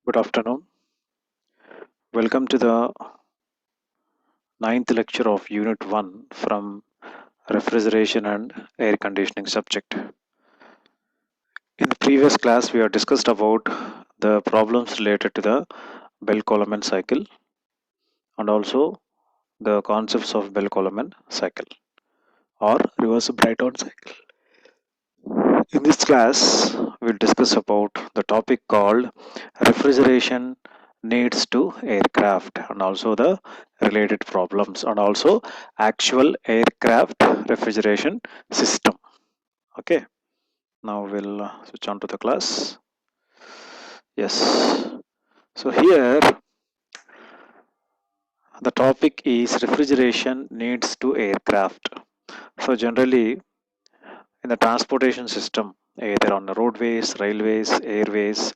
Good afternoon. Welcome to the ninth lecture of Unit 1 from Refrigeration and Air Conditioning subject. In the previous class, we have discussed about the problems related to the Bell-Coleman cycle and also the concepts of Bell-Coleman cycle or reverse Brayton cycle. In this class, we'll discuss about the topic called refrigeration needs to aircraft and also the related problems and also actual aircraft refrigeration system. Okay, now we'll switch on to the class. Yes, so here the topic is refrigeration needs to aircraft. So generally in the transportation system, either on the roadways, railways, airways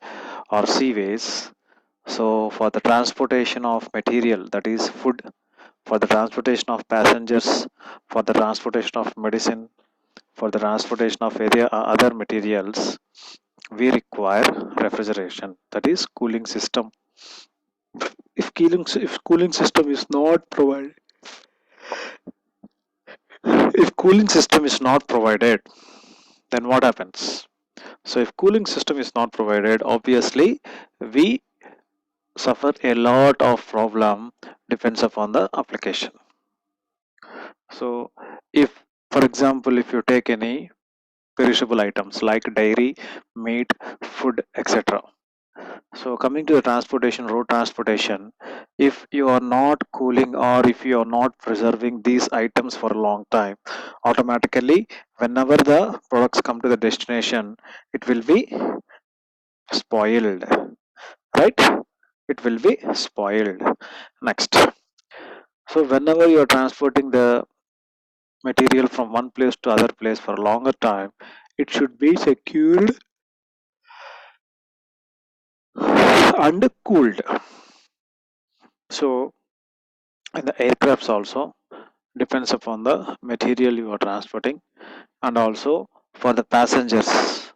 or seaways, so for the transportation of material, that is food, for the transportation of passengers, for the transportation of medicine, for the transportation of other materials, we require refrigeration, that is cooling system. If cooling system is not provided, if cooling system is not provided, then what happens? So if cooling system is not provided, obviously we suffer a lot of problem, depends upon the application. So if, for example, if you take any perishable items like dairy, meat, food, etc. So coming to the transportation, road transportation, if you are not cooling or if you are not preserving these items for a long time, automatically whenever the products come to the destination, it will be spoiled, right? It will be spoiled. Next, so whenever you are transporting the material from one place to other place for a longer time, it should be secured and cooled. So in the aircrafts also depends upon the material you are transporting and also for the passengers.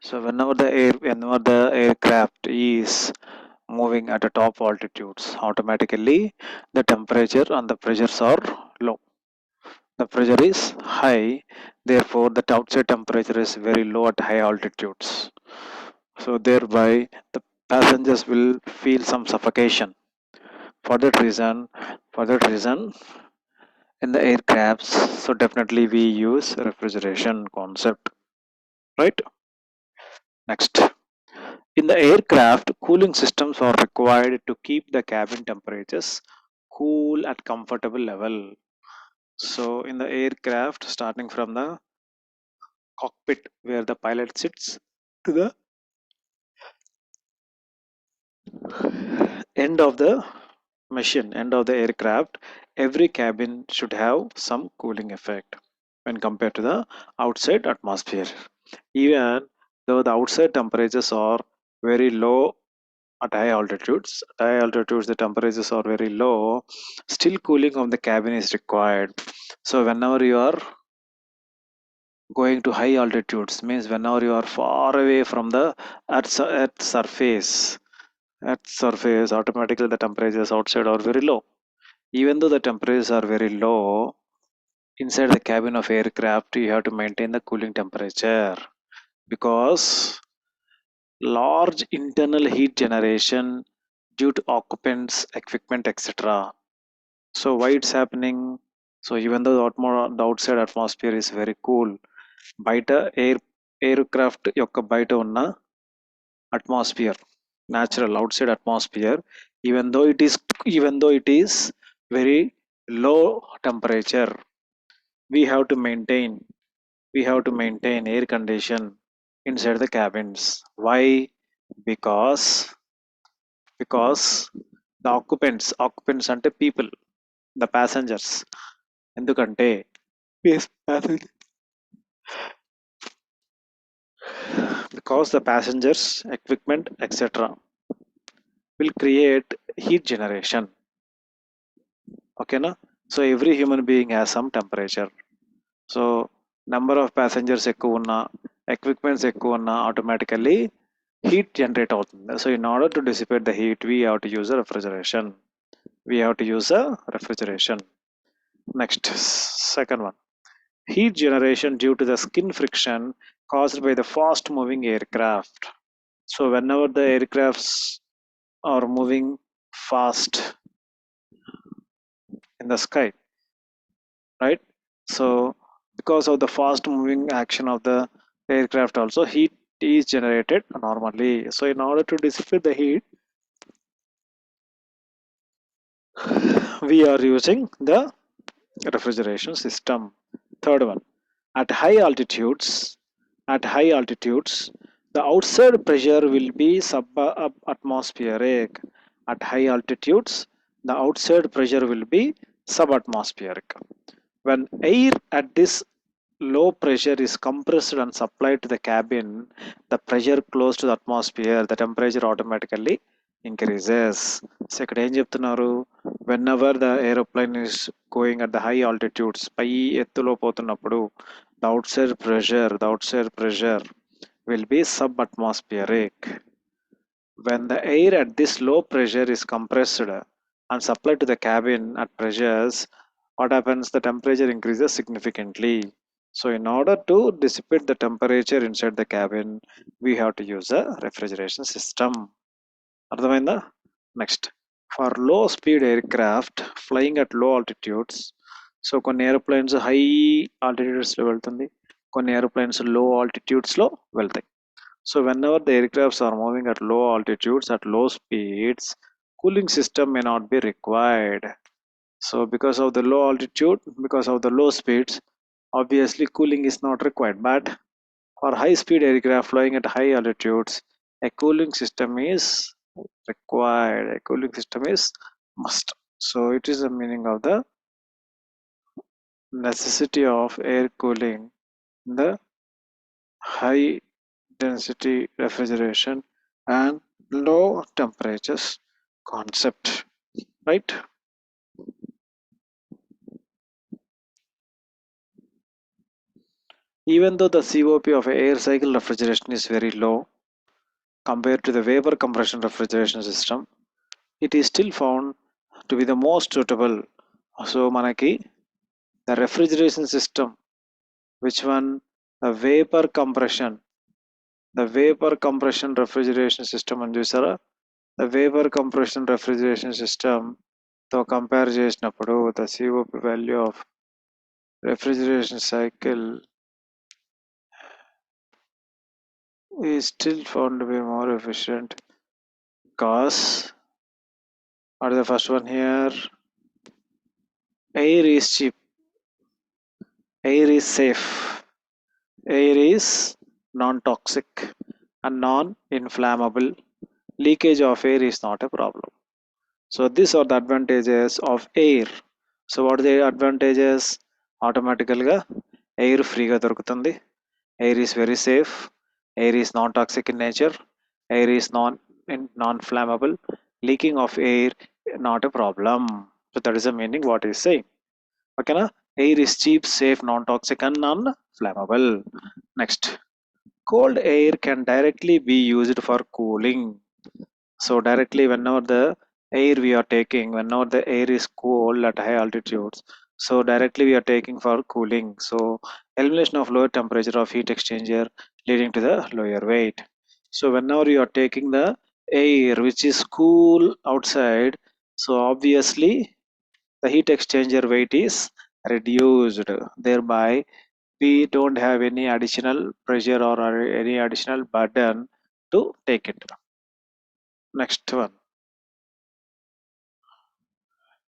So whenever the aircraft is moving at a top altitudes, automatically the temperature and the pressures are low. The pressure is high, therefore the outside temperature is very low at high altitudes. So thereby the passengers will feel some suffocation. For that reason, for that reason, in the aircrafts, so definitely we use refrigeration concept, right? Next, in the aircraft, cooling systems are required to keep the cabin temperatures cool at comfortable level. So in the aircraft, starting from the cockpit where the pilot sits to the end of the machine, end of the aircraft, every cabin should have some cooling effect when compared to the outside atmosphere. Even though the outside temperatures are very low at high altitudes the temperatures are very low, still cooling of the cabin is required. So whenever you are going to high altitudes, means whenever you are far away from the earth surface, automatically the temperatures outside are very low. Even though the temperatures are very low, inside the cabin of aircraft you have to maintain the cooling temperature because large internal heat generation due to occupants, equipment, etc. So why it's happening? So even though the outside atmosphere is very cool, బయట aircraft యొక్క బయట ఉన్న atmosphere, natural outside atmosphere, even though it is very low temperature, we have to maintain air condition inside the cabins. Why? Because because the occupants అంటే people, the passengers, ఎందుకంటే yes, because the passengers equipment etc will create heat generation. Okay na? So every human being has some temperature. So number of passengers ఎక్కువ ఉన్నా equipments ఎక్కువ ఉన్నా automatically heat generate అవుతుంది. So in order to dissipate the heat, we have to use a refrigeration. Next, second one, heat generation due to the skin friction caused by the fast moving aircraft. So whenever the aircrafts are moving fast in the sky, right? So because of the fast moving action of the aircraft also, heat is generated normally. So in order to dissipate the heat, we are using the refrigeration system. Third one, at high altitudes, the outside pressure will be subatmospheric. At high altitudes, the outside pressure will be subatmospheric. When air at this low pressure is compressed and supplied to the cabin, the pressure close to the atmosphere, the temperature automatically increases. So ఇక్కడ ఏం చెప్తున్నారు, whenever the aeroplane is going at the high altitudes, పై ఎత్తులో పోతున్నప్పుడు the outside pressure will be subatmospheric. When the air at this low pressure is compressed and supplied to the cabin at pressures, what happens, the temperature increases significantly. So in order to dissipate the temperature inside the cabin, we have to use a refrigeration system. అర్థమైందా? Next, for లో speed aircraft flying at లో altitudes. So కొన్ని aeroplanes high ఆల్టిట్యూడ్స్లో వెళ్తుంది, కొన్ని aeroplanes లో ఆల్టిట్యూడ్స్లో వెళ్తాయి. So whenever the aircrafts are moving at low altitudes, at low speeds, cooling system may not be required. So because of the low altitude, because of the low speeds, obviously cooling is not required. But for high speed aircraft flying at high altitudes, a cooling system is required. A cooling system is must. So it is the meaning of the necessity of air cooling in the high density refrigeration and low temperatures concept, right? Even though the COP of air cycle refrigeration is very low compared to the vapor compression refrigeration system, it is still found to be the most suitable. So manaki the refrigeration system, which one, the vapor compression refrigeration system అని చూసారా, the vapor compression refrigeration system తో compare చేసినప్పుడు the COP value of refrigeration cycle is still found to be more efficient because, what is the first one here, air is cheap, air is safe, air is non-toxic and non-inflammable, leakage of air is not a problem. So these are the advantages of air. So what are the advantages? Automatically air free ga dorukutundi, air is very safe, air is non-toxic in nature, air is non-flammable, leaking of air not a problem. So that is the meaning what is saying. Okay na? Air is cheap, safe, non-toxic and non-flammable. Next, cold air can directly be used for cooling. So directly whenever the air we are taking, whenever the air is cold at high altitudes, so directly we are taking for cooling. So elimination of lower temperature of heat exchanger leading to the lower weight. So whenever you are taking the air which is cool outside, so obviously the heat exchanger weight is reduced, thereby we don't have any additional pressure or any additional burden to take it. Next one,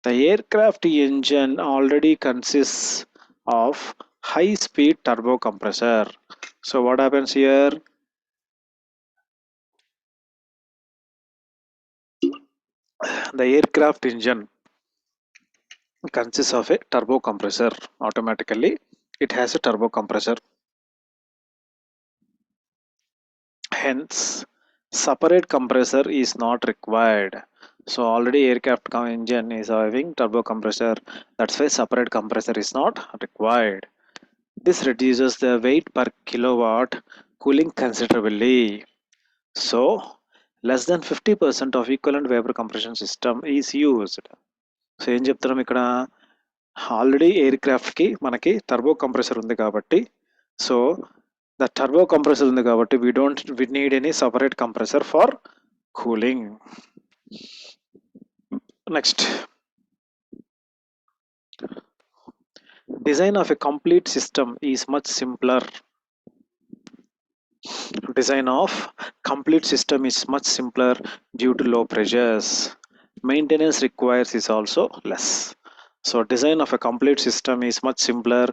the aircraft engine already consists of high speed turbo compressor. So what happens here, the aircraft engine consists of a turbo compressor. Automatically it has a turbo compressor, hence separate compressor is not required. So already aircraft engine is having turbo compressor, that's why separate compressor is not required. This reduces the weight per kilowatt cooling considerably. So less than 50% of equivalent vapor compression system is used. So ఏం చెప్తున్నాం ఇక్కడ, already air క్రాఫ్ట్కి మనకి turbo compressor ఉంది కాబట్టి, so the turbo compressor ఉంది కాబట్టి we need any separate compressor for cooling. Next, design of a complete system is much simpler. Design of complete system is much simpler due to low pressures. Maintenance requires is also less. So design of a complete system is much simpler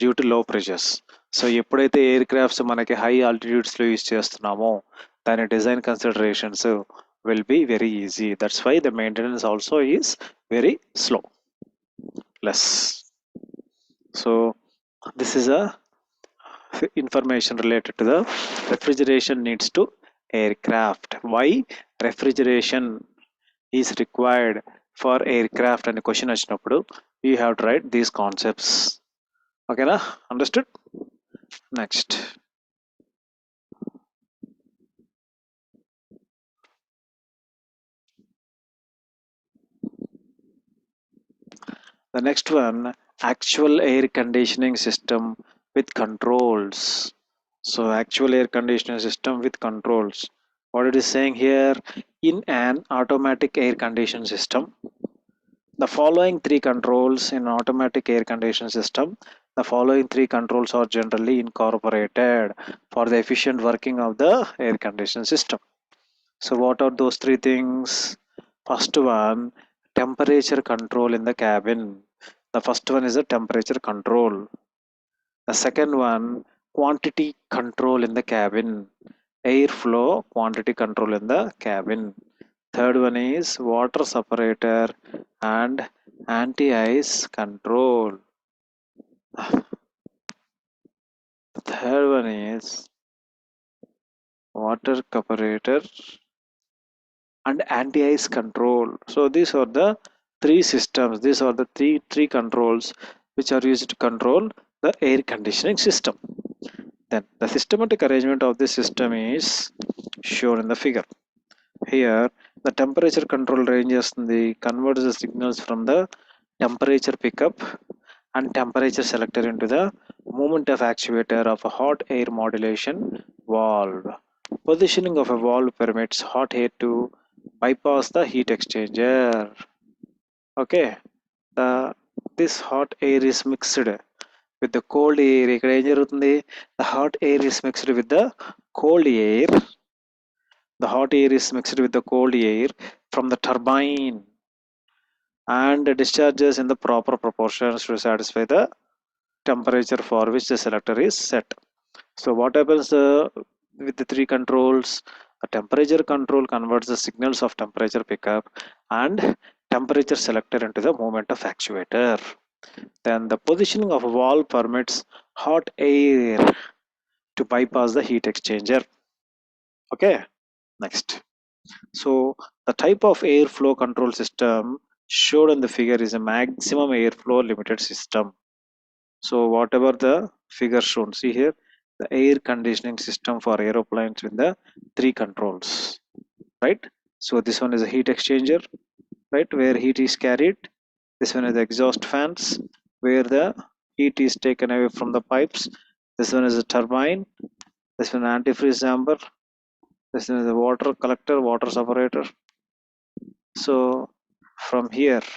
due to low pressures. So ఎప్పుడైతే air crafts మనకి high ఆల్టిట్యూడ్స్లో use చేస్తున్నామో దాని design considerations will be very easy. That's why the maintenance also is very slow, less. So this is a information related to the refrigeration needs to aircraft. Why refrigeration is required for aircraft and question వచ్చినప్పుడు you have to write these concepts. Okay na? Understood? Next, the next one, actual air conditioning system with controls. So actual air conditioning system with controls, what it is saying here, in an automatic air conditioning system, the following three controls in automatic air conditioning system, the following three controls are generally incorporated for the efficient working of the air conditioning system. So what are those three things? First one, temperature control in the cabin. The first one is the temperature control. The second one, quantity control in the cabin. Airflow quantity control in the cabin. Third one is water separator and anti-ice control. The third one is water separator and anti-ice control. So these are the three systems, these are the three controls which are used to control the air conditioning system. Then the systematic arrangement of this system is shown in the figure. Here the temperature control ranges converts the signals from the temperature pickup and temperature selector into the movement of actuator of a hot air modulation valve. Positioning of a valve permits hot air to bypass the heat exchanger. Okay, this hot air is mixed with the cold air. ఇక్కడ ఏం జరుగుతుంది, the hot air is mixed with the cold air. The hot air is mixed with the cold air from the turbine and discharges in the proper proportions to satisfy the temperature for which the selector is set. So what happens with the three controls? A temperature control converts the signals of temperature pickup and temperature selector into the movement of actuator. Then the positioning of a valve permits hot air to bypass the heat exchanger. Okay, next. So the type of airflow control system showed in the figure is a maximum airflow limited system. So whatever the figure shown, see here, the air conditioning system for aeroplanes with the three controls, right? So this one is a heat exchanger, right, where heat is carried. This one is the exhaust fans, where the heat is taken away from the pipes. This one is a turbine. This one antifreeze chamber. This one is a water collector, water separator. So from here,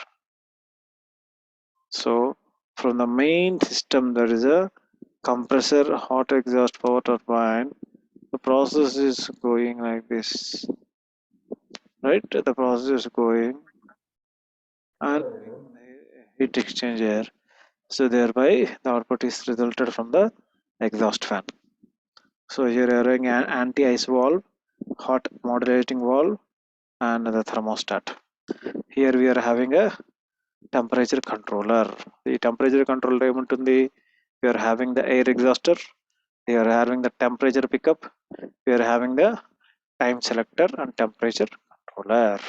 so from the main system, there is a compressor, hot exhaust power turbine. The process is going like this, right? The process is going and heat exchanger. So thereby the output is resulted from the exhaust fan. So here you are having an anti-ice valve, hot modulating valve, and the thermostat. Here we are having a temperature controller. The temperature controller ఏముంటుంది? We are having the air exhauster. We are having the temperature pickup. We are having the time selector and temperature controller.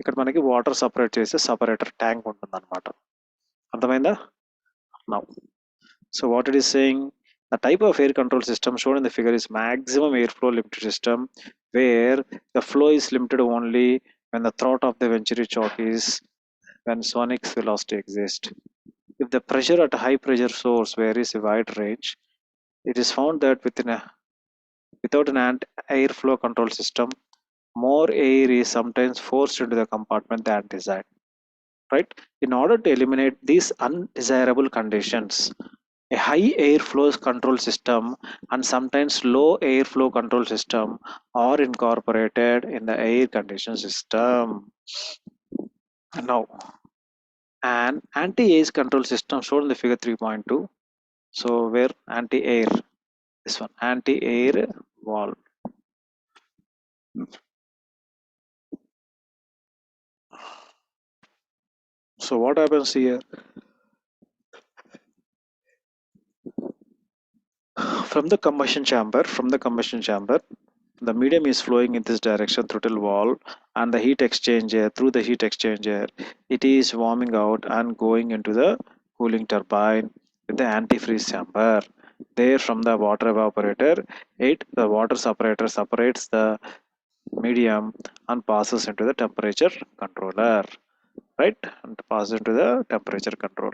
ఇక్కడ మనకి water separate చేసే separator tank ఉంటుంది అనమాట. అర్థమైందా? Now, so what it is saying, the type of air control system shown in the figure is maximum airflow limited system where the flow is limited only when the throat of the venturi choke is when sonic velocity exists. If the pressure at a high pressure source varies a wide range, it is found that without an airflow control system, more air is sometimes forced into the compartment than desired. Right? In order to eliminate these undesirable conditions, a high airflow control system and sometimes low airflow control system are incorporated in the air condition system. Now, an anti-air control system shown in the figure 3.2. So where anti-air, this one, anti-air valve. So what happens here? From the combustion chamber, the medium is flowing in this direction throttle valve and the heat exchanger. Through the heat exchanger, it is warming out and going into the cooling turbine with the antifreeze chamber. There from the water evaporator, the water separator separates the medium and passes into the temperature controller, right? And passes into the temperature control.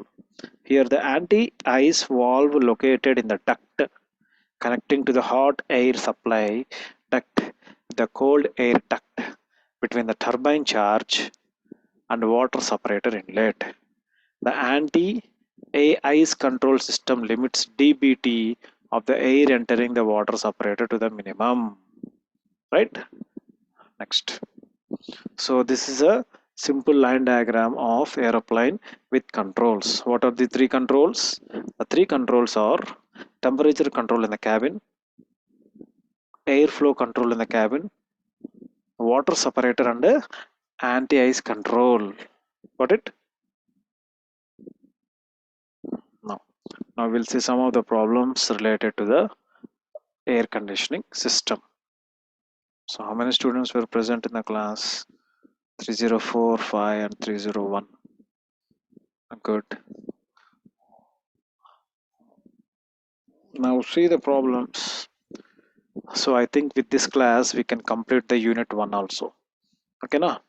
Here the anti-ice valve located in the duct connecting to the hot air supply duct, the cold air duct between the turbine charge and water separator inlet. The anti-ice control system limits dBT of the air entering the water separator to the minimum. Right? Next. So this is a simple line diagram of aeroplane with controls. What are the three controls? The three controls are temperature control in the cabin, airflow control in the cabin, water separator and anti-ice control. Got it? Now, now we'll see some of the problems related to the air conditioning system. So how many students were present in the class? 304, 5 and 301. Good. Now see the problems. So I think with this class we can complete the unit 1 also. Okay, now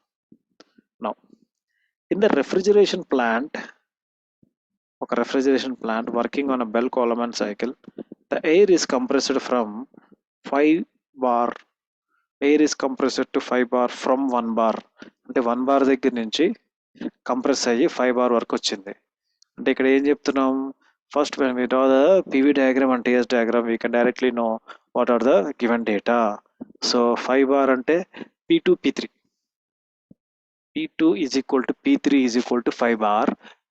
in the refrigeration plant working on a Bell Coleman cycle, the air is compressed from 5 bar. Air is compressed to 5 bar from 1 bar. అంటే 1 bar దగ్గర నుంచి compress అయ్యి 5 bar వరకు వచ్చింది. అంటే ఇక్కడ ఏం చెప్తున్నాం? First, when we draw the PV diagram and TS diagram, we can directly know what are the given data. So 5 bar అంటే P2, P3. P2 is equal to P3 is equal to 5 bar.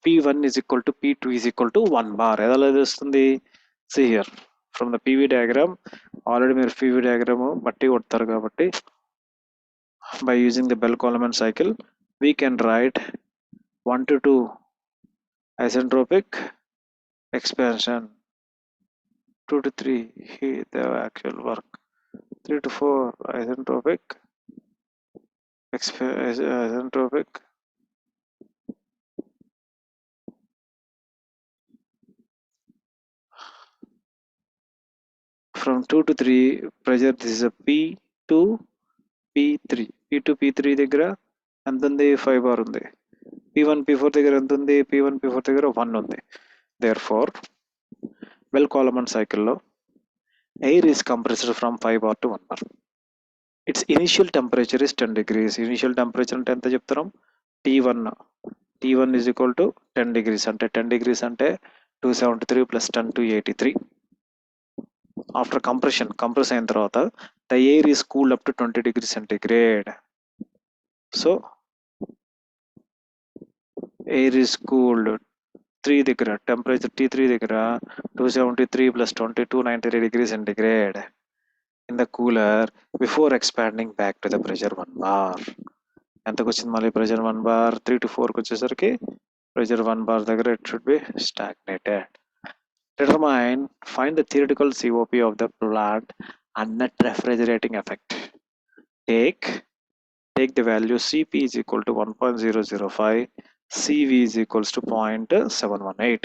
P1 is equal to P2 is equal to 1 bar. ఎలా తెలుస్తుంది? See here. From the PV diagram, already మీరు PV diagram బట్టి కొడతారు కాబట్టి by using the Bell Coleman cycle, we can write 1 to 2 isentropic expansion, 2 to 3 the actual work, 3 to 4 isentropic isentropic from 2 to 3 pressure. This is a P2 P3 P2 P3 దగ్గర ఎంత ఉంది? 5 bar ఉంది. P1 P4 దగ్గర ఎంత ఉంది? P1 P4 దగ్గర 1 ఉంది. Therefore Bell Coleman cycle లో air is compressed from 5 bar to 1 bar. Its initial temperature is 10 degrees. Initial temperature అంటే ఎంత చెప్తున్నాం? T1 T1 is equal to 10 degrees. అంటే 10 degrees అంటే 273 plus 10 to 83. After compress అయిన తర్వాత the air is cooled up to 20 degrees centigrade. So air is cooled 3 దగ్గర temperature T3 దగ్గర 273 plus 22 93 degrees centigrade in the cooler before expanding back to the pressure 1 bar. ఎంతకు వచ్చింది మళ్ళీ pressure 1 bar? 3 to 4 కి వచ్చేసరికి pressure 1 bar దగ్గర it should be stagnated. Find the theoretical COP of the plant and net refrigerating effect. Take the value Cp is equal to 1.005, Cv is equals to 0.718.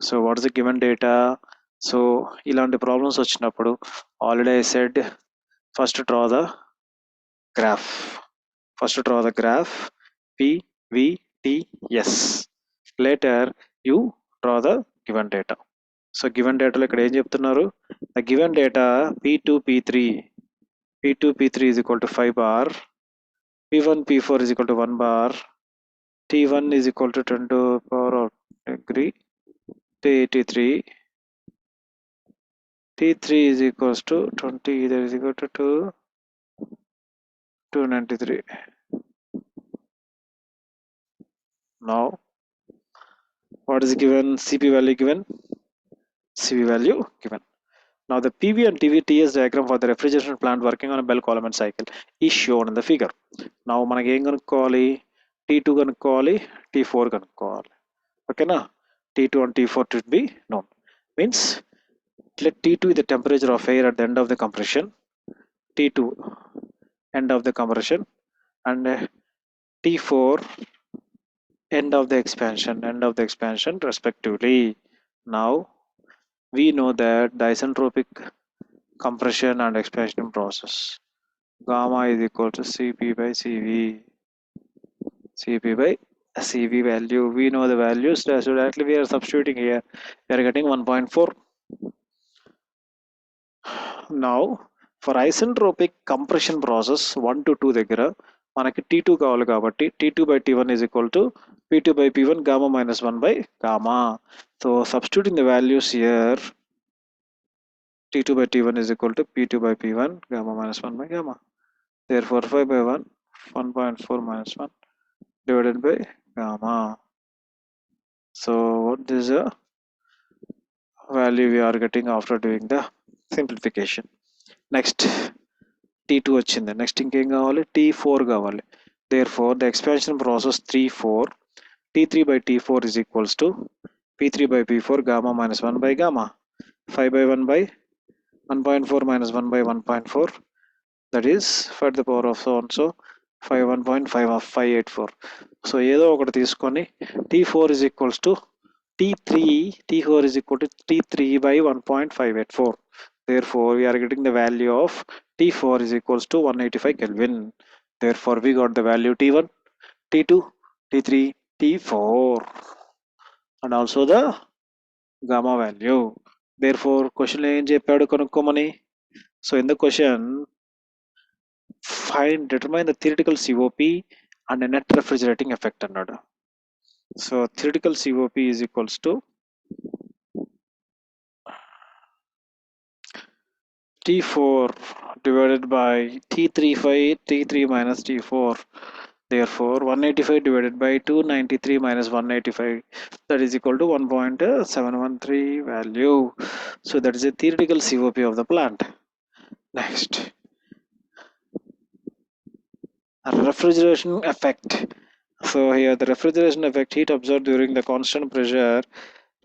So what is the given data? So ఇలాంటి problems వచ్చినప్పుడు already I said first draw the graph. PVTS. Later you draw the given data. So given డేటాలో ఇక్కడ ఏం చెప్తున్నారు, the given data P2 P3 is equal to 5 bar, P1 P4 is equal to 1 bar, T1 is equal to 10 to the power of degree, T83, T3 is equals to 20, that is equal to 293. Now what is given? CP value given. Now the PV and TS diagram for the refrigeration plant working on a Bell column and cycle is shown in the figure. Now మనకి ఏం కనుక్కోవాలి, T2 కనుక్కోవాలి, T4 కనుక్కోవాలి. ఓకేనా, T2 and T4 should be known. Means let T2 is the temperature of air at the end of the compression, T2 end of the compression, and T4 end of the expansion respectively. Now we know that the isentropic compression and expansion process, gamma is equal to Cp by Cv value. We know the values, so directly we are substituting here. We are getting 1.4. Now for isentropic compression process 1 to 2 దగ్గర మనకి T2 కావాలి కాబట్టి T2 by T1 is equal to P2 by P1 gamma minus 1 by gamma. So substituting the values here, T2 by T1 is equal to P2 by P1 gamma minus 1 by gamma. Therefore 5 by 1, 1.4 minus 1 divided by gamma. So what is the value we are getting after doing the simplification? Next T2 వచ్చింది, next ఇంకేం కావాలి, T4 కావాలి. Therefore the expansion process 3-4, T3 by T4 is equals to P3 by P4 gamma minus 1 by gamma. 5 by 1 by 1.4 minus 1 by 1.4, that is 5 to the power of so and so 1.5 of 584. So ఏదో ఒకటి తీసుకొని T4 is equals to T4 is equal to T3 by 1.584. Therefore we are getting the value of T4 is equals to 185 Kelvin. Therefore we got the value T1, T2, T3, T4 and also the gamma value. Therefore question ఏం చెప్పాడు కనుక్కోమని. So in the question, determine the theoretical COP and a net refrigerating effect అన్నాడు. So theoretical COP is equals to T4 divided by T3 minus T4. Therefore 185 divided by 293 minus 185, that is equal to 1.713 value. So that is a theoretical COP of the plant. Next, refrigeration effect. So here the refrigeration effect, heat absorbed during the constant pressure,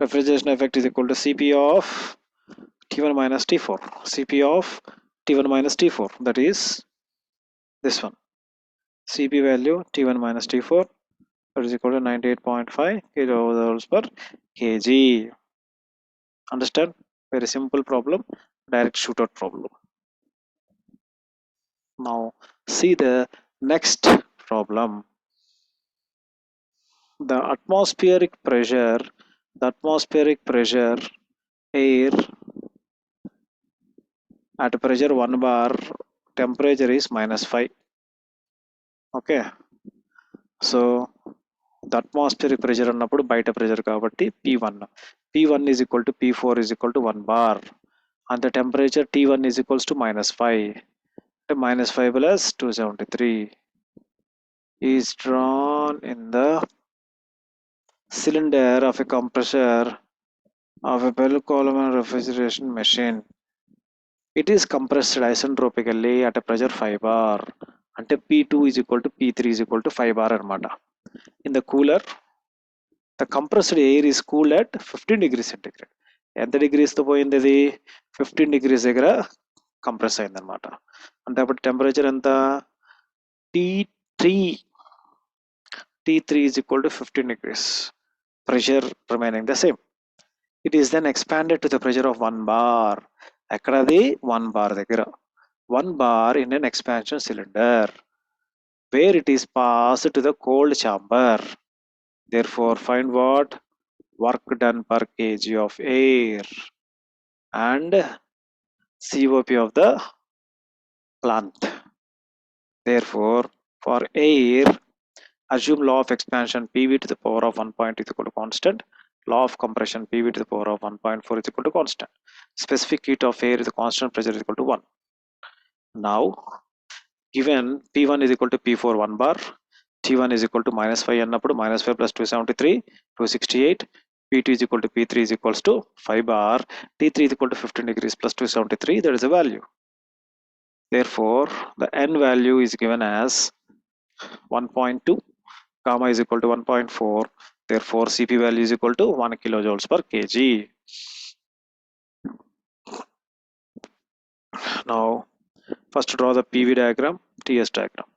refrigeration effect is equal to Cp of T1 minus T4. Cp of T1 minus T4, that is this one. Cp value T1 minus T4, that is equal to 98.5 kilojoules per kg. Understand? Very simple problem, direct shootout problem. Now see the next problem. The atmospheric pressure air at pressure 1 bar, temperature is -5. Okay, so the atmospheric pressure అన్నప్పుడు బయట pressure కాబట్టి P1 is equal to P4 is equal to 1 bar and the temperature T1 is equals to -5. -5 plus 273 is drawn in the cylinder of a compressor of a Bell column refrigeration machine. It is compressed isentropically at a pressure 5 bar. అంటే P2 is equal to P3 is equal to 5 bar అనమాట. In the cooler, the compressed air is cooled at 15 degrees centigrade. ఎంత డిగ్రీస్తో పోయింది అది, 15 degrees దగ్గర compress అయింది అనమాట. అంటే అప్పుడు టెంపరేచర్ ఎంత, T3 is equal to 15 degrees. Pressure remaining the same. It is then expanded to the pressure of 1 bar. Ekkadadi 1 bar దగ్గర 1 bar in an expansion cylinder where it is passed to the cold chamber. Therefore, find what? Work done per kg of air and COP of the plant. Therefore, for air, assume law of expansion PV to the power of 1 point is equal to constant. Law of compression PV to the power of 1.4 is equal to constant. Specific heat of air is the constant pressure is equal to 1. Now, given P1 is equal to P4 1 bar, T1 is equal to minus 5 అన్నప్పుడు minus 5 plus 273, 268. P2 is equal to P3 is equals to 5 bar. T3 is equal to 15 degrees plus 273. That is a value. Therefore, the N value is given as 1.2. Gamma is equal to 1.4. Therefore, Cp value is equal to 1 kilojoules per kg. Now, first draw the PV diagram, TS diagram.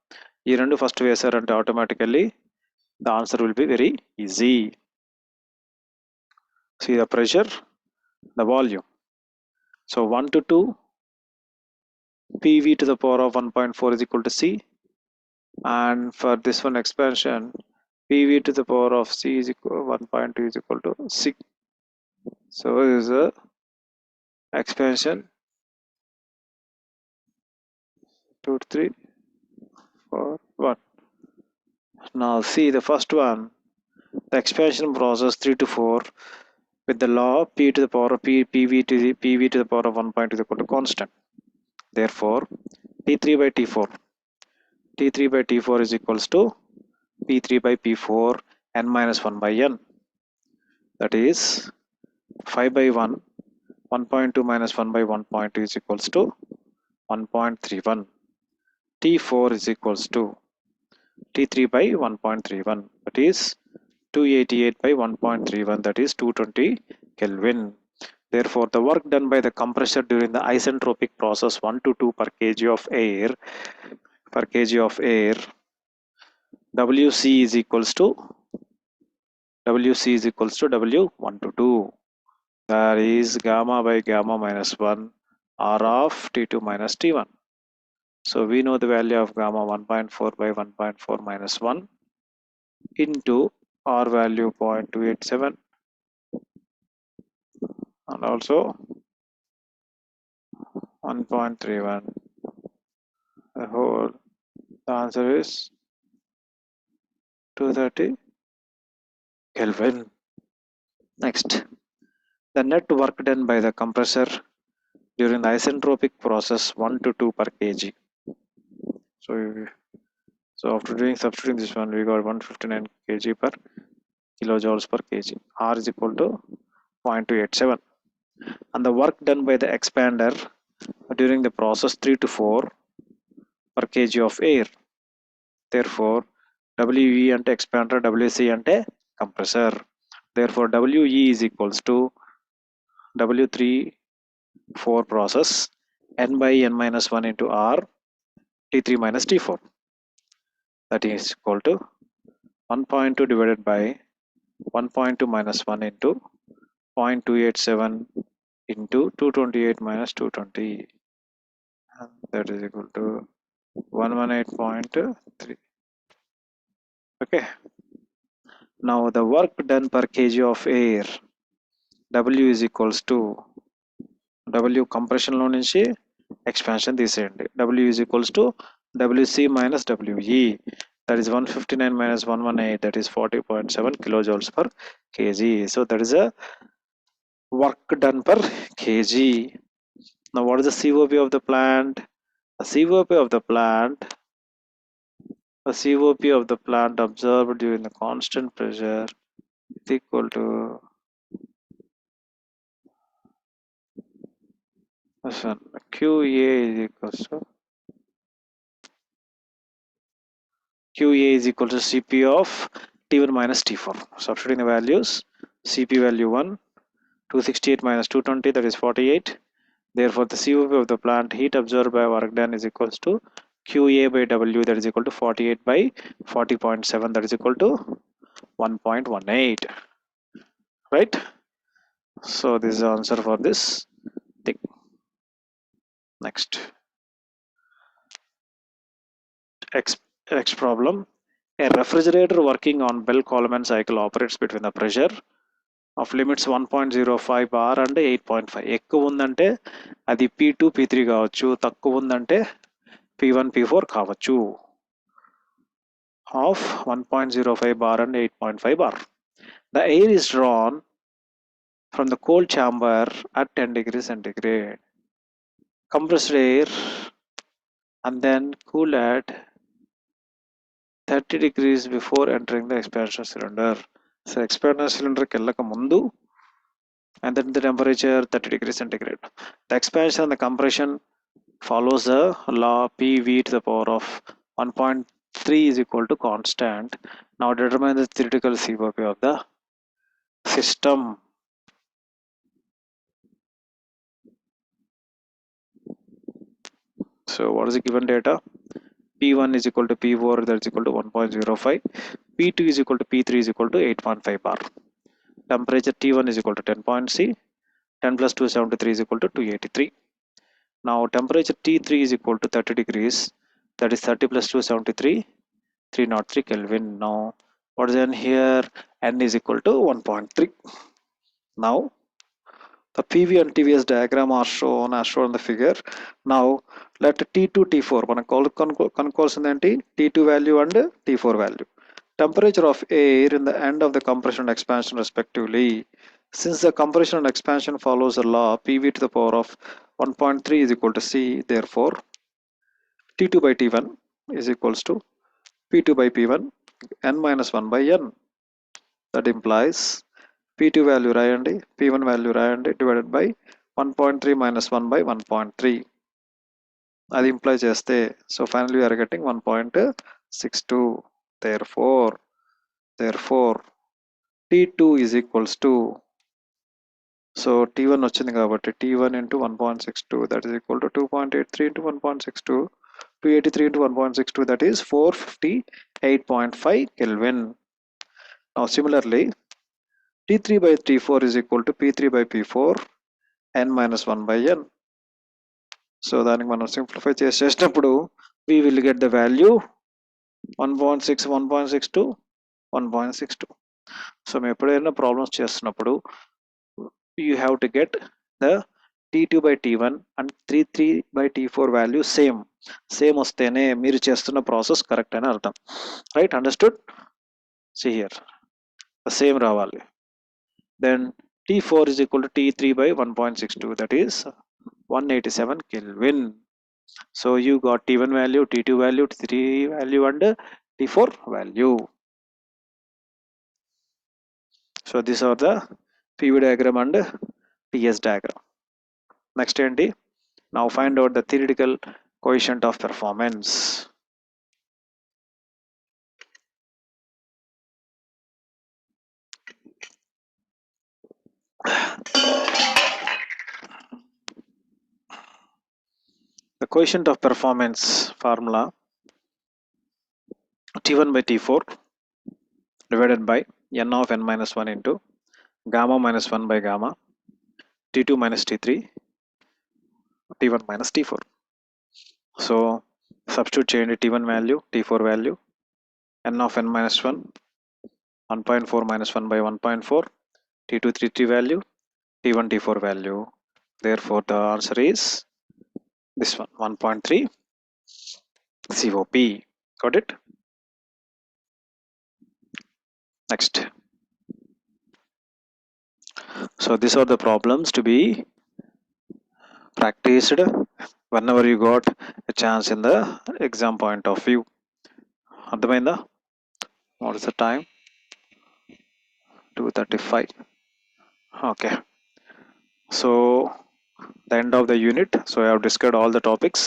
ఈ రెండు first వేసారంటే automatically the answer will be very easy. See the pressure, the volume. So 1 to 2, PV to the power of 1.4 is equal to C. And for this one expansion, PV to the power of C is equal 1.2 is equal to C. So this is a expansion 2 to 3 4 1. Now see the first one, the expansion process 3 to 4 with the law P to the power of PV to the power of 1.2 is equal to constant. Therefore, T3 by T4 by T4 is equals to P3 by P4 n minus 1 by n. That is 5 by 1, 1.2 minus 1 by 1.2 is equals to 1.31. T4 is equals to T3 by 1.31. That is 288 by 1.31. That is 220 Kelvin. Therefore, the work done by the compressor during the isentropic process 1 to 2 per kg of air WC is equals to W1 to 2. That is gamma by gamma minus 1 R of T2 minus T1. So we know the value of gamma 1.4 by 1.4 minus 1 into R value 0.287 and also 1.31. The answer is 230 Kelvin. Next, the net work done by the compressor during the isentropic process 1 to 2 per kg. So after doing substituting this one, we got 159 kg per kilojoules per kg. R is equal to 0.287. And the work done by the expander during the process 3 to 4 per kg of air. Therefore, WE ante expander, WC ante compressor. Therefore, WE is equals to W3 4 process n by n minus 1 into R T3 minus T4. That is equal to 1.2 divided by 1.2 minus 1 into 0.287 into 228 minus 220. And that is equal to 118.3. Okay. Now the work done per kg of air W is equals to W compression లో నుంచి expansion తీసేయండి. W is equals to WC minus WE. That is 159 minus 118. That is 40.7 kilojoules per kg. So that is a work done per kg. Now what is the COP of the plant? The COP of the plant observed during the constant pressure is equal to this one. QA is equals to CP of T1 minus T4. Substituting the values, CP value 1, 268 minus 220, that is 48. Therefore, the COP of the plant heat absorbed by work done is equals to QA by W, that is equal to 48 by 40.7, that is equal to 1.18. Right? So this is the answer for this thing. Next, next problem. A refrigerator working on Bell-Coleman cycle operates between the pressure of limits 1.05 bar and 8.5. ఎక్కువ ఉందంటే అది P2 P3 కావచ్చు, తక్కువ ఉందంటే P1 P4 కావచ్చు. Of 1.05 bar and 8.5 bar. The air is drawn from the cold chamber at 10 degrees centigrade. Compressed air and then cool at 30 degrees before entering the expansion cylinder. So expansion cylinder కెళ్ళక ముందు and then the temperature 30 degrees centigrade. The expansion and the compression follows the law PV to the power of 1.3 is equal to constant. Now determine the theoretical COP of the system. So what is the given data? P1 is equal to P4, that is equal to 1.05. P2 is equal to P3 is equal to 8.5 bar. Temperature T1 is equal to 10.C. 10 plus 273 is equal to 283. Now temperature T3 is equal to 30 degrees. That is 30 plus 273, 303 Kelvin. Now what is in here? N is equal to 1.3. Now the PV and TVS diagram are shown as shown in the figure. Now let T2 T4 మనం కనుక్కోవాల్సింది ఏంటి? T2 value and T4 value. Temperature of air in the end of the compression and expansion respectively. Since the compression and expansion follows the law PV to the power of 1.3 is equal to C, therefore T2 by T1 is equals to P2 by P1 n minus 1 by n. That implies P2 value రాయండి, P1 value రాయండి, divided by 1.3 minus 1 by 1.3. అది imply చేస్తే so finally we are getting 1.62. Therefore T2 is equals to, so T1 వచ్చింది కాబట్టి T1 into 1.62 that is equal to 2.83 into 1.62, 283 into 1.62 that is 458.5 Kelvin. Now similarly T3 by T4 is equal to P3 by P4 n minus 1 by n. So దానికి మనం simplify చేసేటప్పుడు we will get the value 1.6, 1.62, 1.62. So మేము ఎప్పుడైనా problems చేస్తున్నప్పుడు you have to get the T2 by T1 and 3 by T4 value same వస్తేనే మీరు చేస్తున్న process correct అని అర్థం. Right, understood? See here, the same రావాలి. Then T4 is equal to T3 by 1.62, that is 187 Kelvin. So you got T1 value, T2 value, T3 value and T4 value. So these are the PV diagram and TS diagram. Next ఏంటి? Now find out the theoretical coefficient of performance. The coefficient of performance formula T1 by T4 divided by n of n minus 1 into gamma minus 1 by gamma T2 minus T3 T1 minus T4. So substitute చేయండి T1 value, T4 value, n of n minus 1, 1.4 minus 1 by 1.4, T2 T3 value, T1 T4 value. Therefore the answer is this one, 1.3 COP. Got it? Next. So these are the problems to be practiced whenever you got a chance in the exam point of view. అర్థమైందా? What is the time? 2:35. Okay. So the end of the unit. So I have discussed all the topics.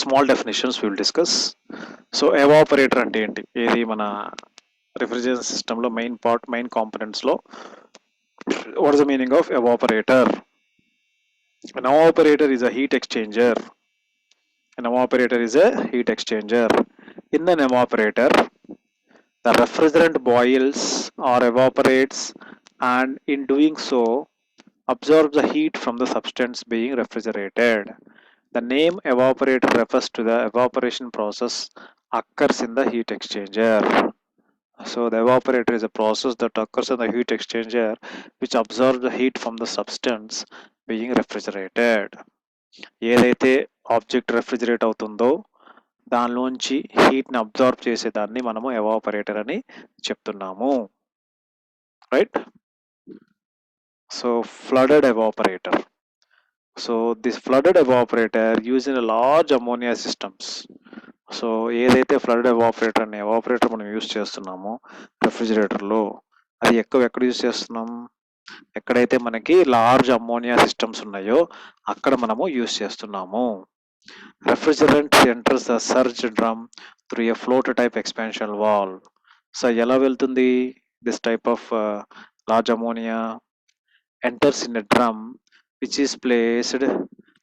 Small definitions we will discuss. So evaporator అంటే ఏంటి? ఏది మన refrigeration system లో main components లో what is the meaning of evaporator? An evaporator is a heat exchanger. An evaporator is a heat exchanger. In an evaporator, the refrigerant boils or evaporates and in doing so absorb the heat from the substance being refrigerated. The name evaporator refers to the evaporation process occurs in the heat exchanger. So the evaporator is a process that occurs in the heat exchanger which absorbs the heat from the substance being refrigerated. ఏదైతే object refrigerate అవుతుందో దానిలోంచి హీట్ని absorb చేసేదాన్ని మనము evaporator అని చెప్తున్నాము, right? So flooded evaporator. So this flooded evaporator used in a large ammonia systems. So ఏదైతే flood evaporator అనే evaporator మనం యూజ్ చేస్తున్నామో రెఫ్రిజిరేటర్లో, అది ఎక్కడ యూజ్ చేస్తున్నాం? ఎక్కడైతే మనకి లార్జ్ అమ్మోనియా సిస్టమ్స్ ఉన్నాయో అక్కడ మనము యూజ్ చేస్తున్నాము. Refrigerant enters the surge drum through a float type expansion valve. So ఎలా వెళ్తుంది? This type of large ammonia enters in a drum which is placed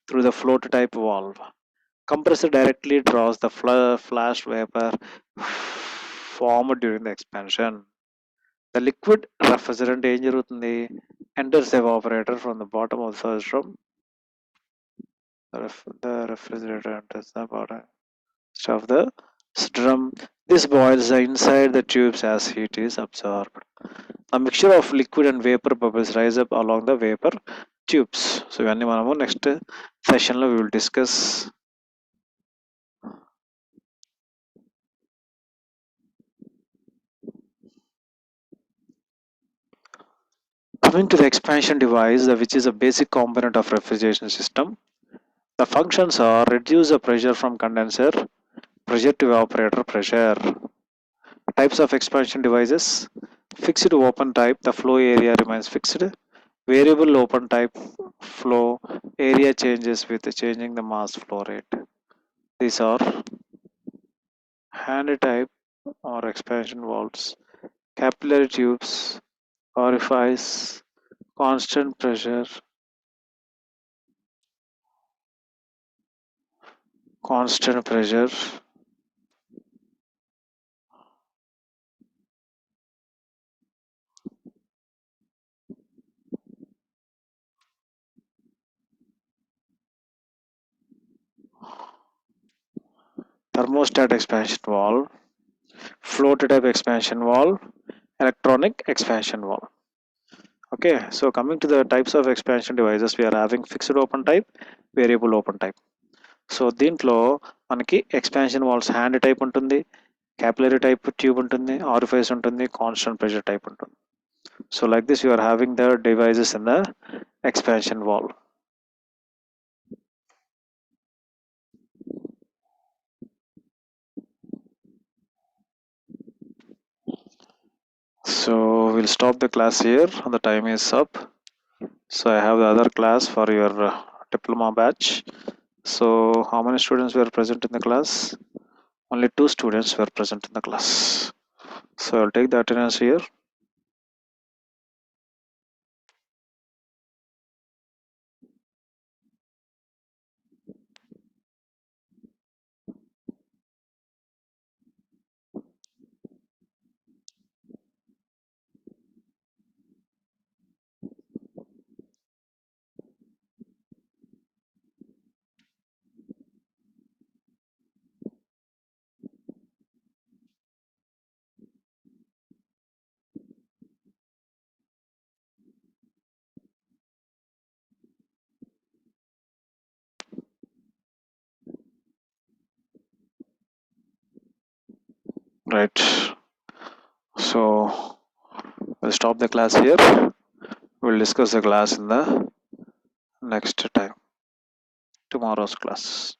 through the float type valve. Compressor directly draws the flash vapor formed during the expansion. The liquid refrigerant ఏం జరుగుతుంది? Enters the evaporator from the bottom of the surge drum. The refrigerator enters the bottom of the drum. This boils the inside the tubes as heat is absorbed. A mixture of liquid and vapor bubbles rise up along the vapor tubes. So ఇవన్నీ మనము next సెషన్లో we will discuss. Coming to the expansion device, which is a basic component of refrigeration system, the functions are reduce the pressure from condenser pressure to evaporator pressure. Types of expansion devices: fixed open type, the flow area remains fixed. Variable open type, flow area changes with changing the mass flow rate. These are hand type or expansion valves, capillary tubes, orifice, constant pressure, thermostat expansion valve, float type expansion valve, electronic expansion valve. Okay, so coming to the types of expansion devices, we are having fixed open type, variable open type. So దీంట్లో మనకి expansion valves hand type ఉంటుంది, capillary type tube ఉంటుంది, orifice ఉంటుంది, constant pressure type ఉంటుంది. So like this you are having the devices in the expansion valve. So we'll stop the class here. The time is up. So I have the other class for your diploma batch. So how many students were present in the class? Only 2 students were present in the class. So I'll take the attendance here. Right. So we'll stop the class here. We'll discuss the class in the next time, tomorrow's class.